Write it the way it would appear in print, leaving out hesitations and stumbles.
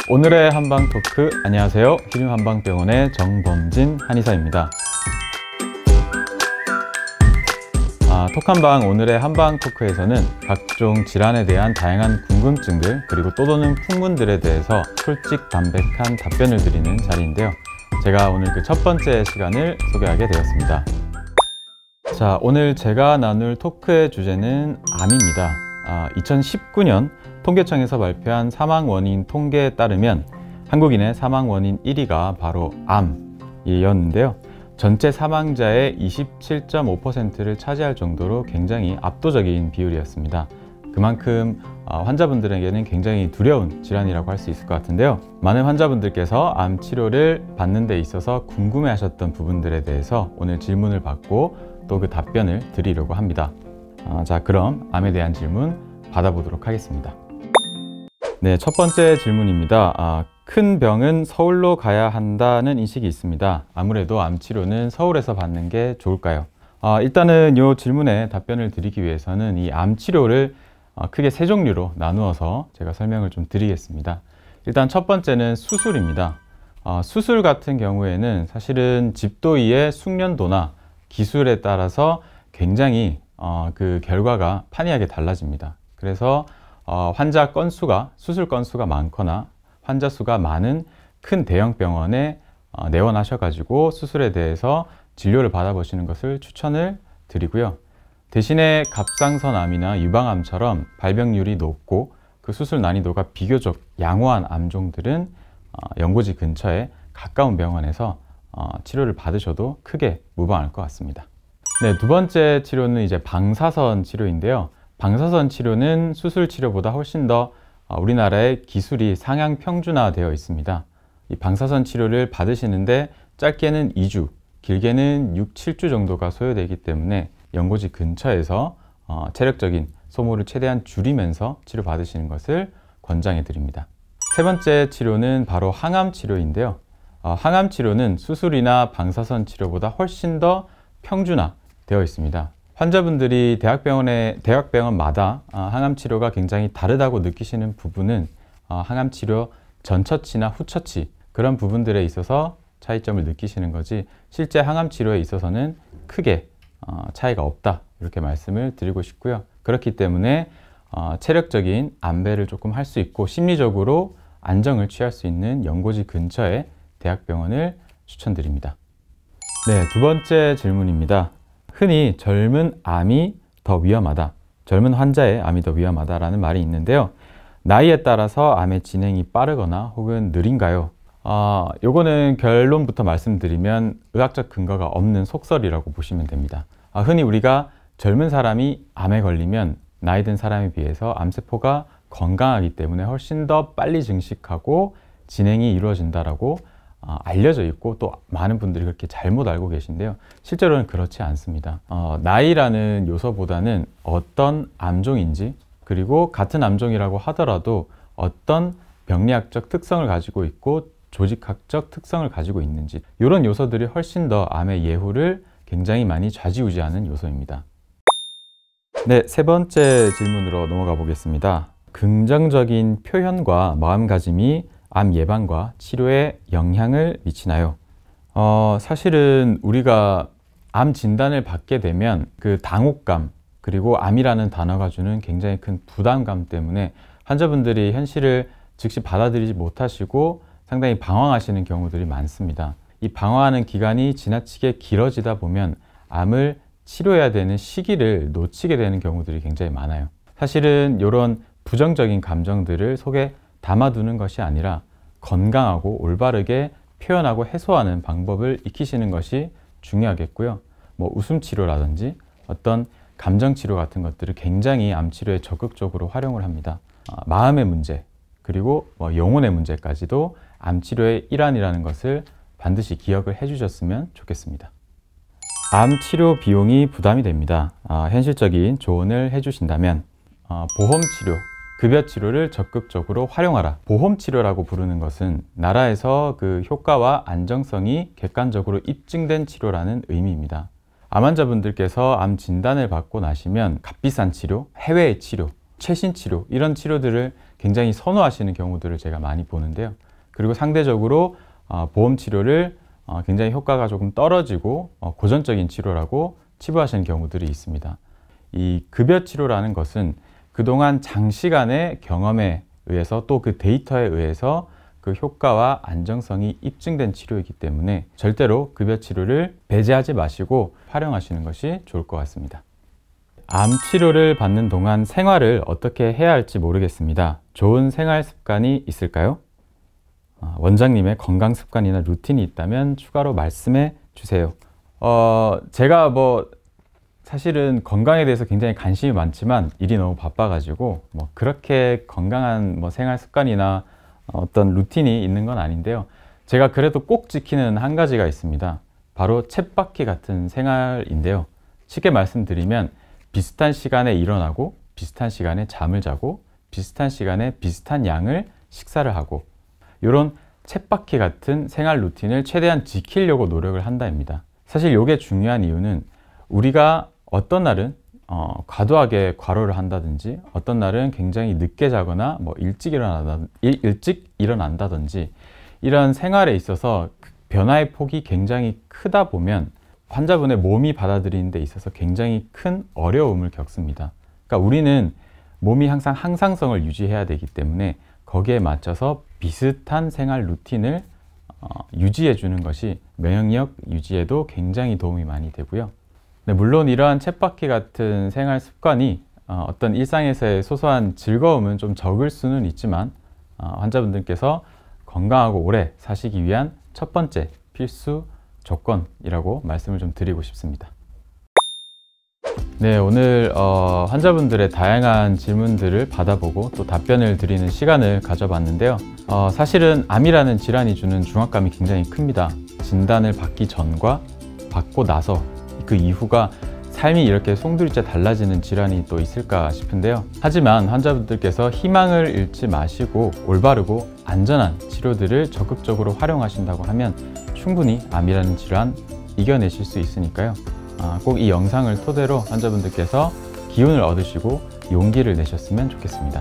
오늘의 한방 토크, 안녕하세요. 희림한방병원의 정범진 한의사입니다. 톡한방 오늘의 한방 토크에서는 각종 질환에 대한 다양한 궁금증들 그리고 떠도는 풍문들에 대해서 솔직 담백한 답변을 드리는 자리인데요. 제가 오늘 그 첫 번째 시간을 소개하게 되었습니다. 자, 오늘 제가 나눌 토크의 주제는 암입니다. 2019년 통계청에서 발표한 사망 원인 통계에 따르면 한국인의 사망 원인 1위가 바로 암이었는데요. 전체 사망자의 27.5%를 차지할 정도로 굉장히 압도적인 비율이었습니다. 그만큼 환자분들에게는 굉장히 두려운 질환이라고 할 수 있을 것 같은데요. 많은 환자분들께서 암 치료를 받는 데 있어서 궁금해 하셨던 부분들에 대해서 오늘 질문을 받고 또 그 답변을 드리려고 합니다. 자, 그럼 암에 대한 질문 받아보도록 하겠습니다. 네, 첫 번째 질문입니다. 큰 병은 서울로 가야 한다는 인식이 있습니다. 아무래도 암 치료는 서울에서 받는 게 좋을까요? 일단은 이 질문에 답변을 드리기 위해서는 이 암 치료를 크게 세 종류로 나누어서 제가 설명을 좀 드리겠습니다. 일단 첫 번째는 수술입니다. 수술 같은 경우에는 사실은 집도의의 숙련도나 기술에 따라서 굉장히 그 결과가 판이하게 달라집니다. 그래서 환자 건수가, 수술 건수가 많거나 환자 수가 많은 큰 대형 병원에 내원하셔가지고 수술에 대해서 진료를 받아보시는 것을 추천을 드리고요. 대신에 갑상선암이나 유방암처럼 발병률이 높고 그 수술 난이도가 비교적 양호한 암종들은 연고지 근처에 가까운 병원에서 치료를 받으셔도 크게 무방할 것 같습니다. 네, 두 번째 치료는 이제 방사선 치료인데요. 방사선 치료는 수술 치료보다 훨씬 더 우리나라의 기술이 상향 평준화되어 있습니다. 이 방사선 치료를 받으시는데 짧게는 2주, 길게는 6, 7주 정도가 소요되기 때문에 연고지 근처에서 체력적인 소모를 최대한 줄이면서 치료받으시는 것을 권장해 드립니다. 세 번째 치료는 바로 항암 치료인데요. 항암 치료는 수술이나 방사선 치료보다 훨씬 더 평준화되어 있습니다. 환자분들이 대학병원마다 항암 치료가 굉장히 다르다고 느끼시는 부분은 항암 치료 전 처치나 후 처치 그런 부분들에 있어서 차이점을 느끼시는 거지, 실제 항암 치료에 있어서는 크게 차이가 없다, 이렇게 말씀을 드리고 싶고요. 그렇기 때문에 체력적인 안배를 조금 할 수 있고 심리적으로 안정을 취할 수 있는 연고지 근처의 대학병원을 추천드립니다. 네, 두 번째 질문입니다. 흔히 젊은 암이 더 위험하다, 젊은 환자의 암이 더 위험하다라는 말이 있는데요. 나이에 따라서 암의 진행이 빠르거나 혹은 느린가요? 요거는 결론부터 말씀드리면 의학적 근거가 없는 속설이라고 보시면 됩니다. 흔히 우리가 젊은 사람이 암에 걸리면 나이 든 사람에 비해서 암세포가 건강하기 때문에 훨씬 더 빨리 증식하고 진행이 이루어진다라고 알려져 있고 또 많은 분들이 그렇게 잘못 알고 계신데요. 실제로는 그렇지 않습니다. 나이라는 요소보다는 어떤 암종인지, 그리고 같은 암종이라고 하더라도 어떤 병리학적 특성을 가지고 있고 조직학적 특성을 가지고 있는지, 이런 요소들이 훨씬 더 암의 예후를 굉장히 많이 좌지우지하는 요소입니다. 네, 세 번째 질문으로 넘어가 보겠습니다. 긍정적인 표현과 마음가짐이 암 예방과 치료에 영향을 미치나요? 사실은 우리가 암 진단을 받게 되면 그 당혹감, 그리고 암이라는 단어가 주는 굉장히 큰 부담감 때문에 환자분들이 현실을 즉시 받아들이지 못하시고 상당히 방황하시는 경우들이 많습니다. 이 방황하는 기간이 지나치게 길어지다 보면 암을 치료해야 되는 시기를 놓치게 되는 경우들이 굉장히 많아요. 사실은 이런 부정적인 감정들을 속에 담아두는 것이 아니라 건강하고 올바르게 표현하고 해소하는 방법을 익히시는 것이 중요하겠고요. 웃음 치료라든지 어떤 감정 치료 같은 것들을 굉장히 암 치료에 적극적으로 활용을 합니다. 마음의 문제, 그리고 영혼의 문제까지도 암 치료의 일환이라는 것을 반드시 기억을 해주셨으면 좋겠습니다. 암 치료 비용이 부담이 됩니다. 현실적인 조언을 해주신다면 보험 치료, 급여 치료를 적극적으로 활용하라. 보험 치료라고 부르는 것은 나라에서 그 효과와 안정성이 객관적으로 입증된 치료라는 의미입니다. 암 환자분들께서 암 진단을 받고 나시면 값비싼 치료, 해외의 치료, 최신 치료, 이런 치료들을 굉장히 선호하시는 경우들을 제가 많이 보는데요. 그리고 상대적으로 보험 치료를 굉장히 효과가 조금 떨어지고 고전적인 치료라고 치부하시는 경우들이 있습니다. 이 급여 치료라는 것은 그동안 장시간의 경험에 의해서 또 그 데이터에 의해서 그 효과와 안정성이 입증된 치료이기 때문에 절대로 급여 치료를 배제하지 마시고 활용하시는 것이 좋을 것 같습니다. 암 치료를 받는 동안 생활을 어떻게 해야 할지 모르겠습니다. 좋은 생활 습관이 있을까요? 원장님의 건강 습관이나 루틴이 있다면 추가로 말씀해 주세요. 제가 사실은 건강에 대해서 굉장히 관심이 많지만 일이 너무 바빠가지고 그렇게 건강한 생활 습관이나 어떤 루틴이 있는 건 아닌데요. 제가 그래도 꼭 지키는 한 가지가 있습니다. 바로 쳇바퀴 같은 생활인데요. 쉽게 말씀드리면 비슷한 시간에 일어나고 비슷한 시간에 잠을 자고 비슷한 시간에 비슷한 양을 식사를 하고 이런 쳇바퀴 같은 생활 루틴을 최대한 지키려고 노력을 한다입니다. 사실 이게 중요한 이유는 우리가 어떤 날은 과도하게 과로를 한다든지 어떤 날은 굉장히 늦게 자거나 일찍 일어난다든지 이런 생활에 있어서 변화의 폭이 굉장히 크다 보면 환자분의 몸이 받아들이는 데 있어서 굉장히 큰 어려움을 겪습니다. 그러니까 우리는 몸이 항상 항상성을 유지해야 되기 때문에 거기에 맞춰서 비슷한 생활 루틴을 유지해 주는 것이 면역력 유지에도 굉장히 도움이 많이 되고요. 네, 물론 이러한 쳇바퀴 같은 생활 습관이 어떤 일상에서의 소소한 즐거움은 좀 적을 수는 있지만 환자분들께서 건강하고 오래 사시기 위한 첫 번째 필수 조건이라고 말씀을 좀 드리고 싶습니다. 네, 오늘 환자분들의 다양한 질문들을 받아보고 또 답변을 드리는 시간을 가져봤는데요. 사실은 암이라는 질환이 주는 중압감이 굉장히 큽니다. 진단을 받기 전과 받고 나서 그 이후가 삶이 이렇게 송두리째 달라지는 질환이 또 있을까 싶은데요. 하지만 환자분들께서 희망을 잃지 마시고 올바르고 안전한 치료들을 적극적으로 활용하신다고 하면 충분히 암이라는 질환 이겨내실 수 있으니까요. 꼭 이 영상을 토대로 환자분들께서 기운을 얻으시고 용기를 내셨으면 좋겠습니다.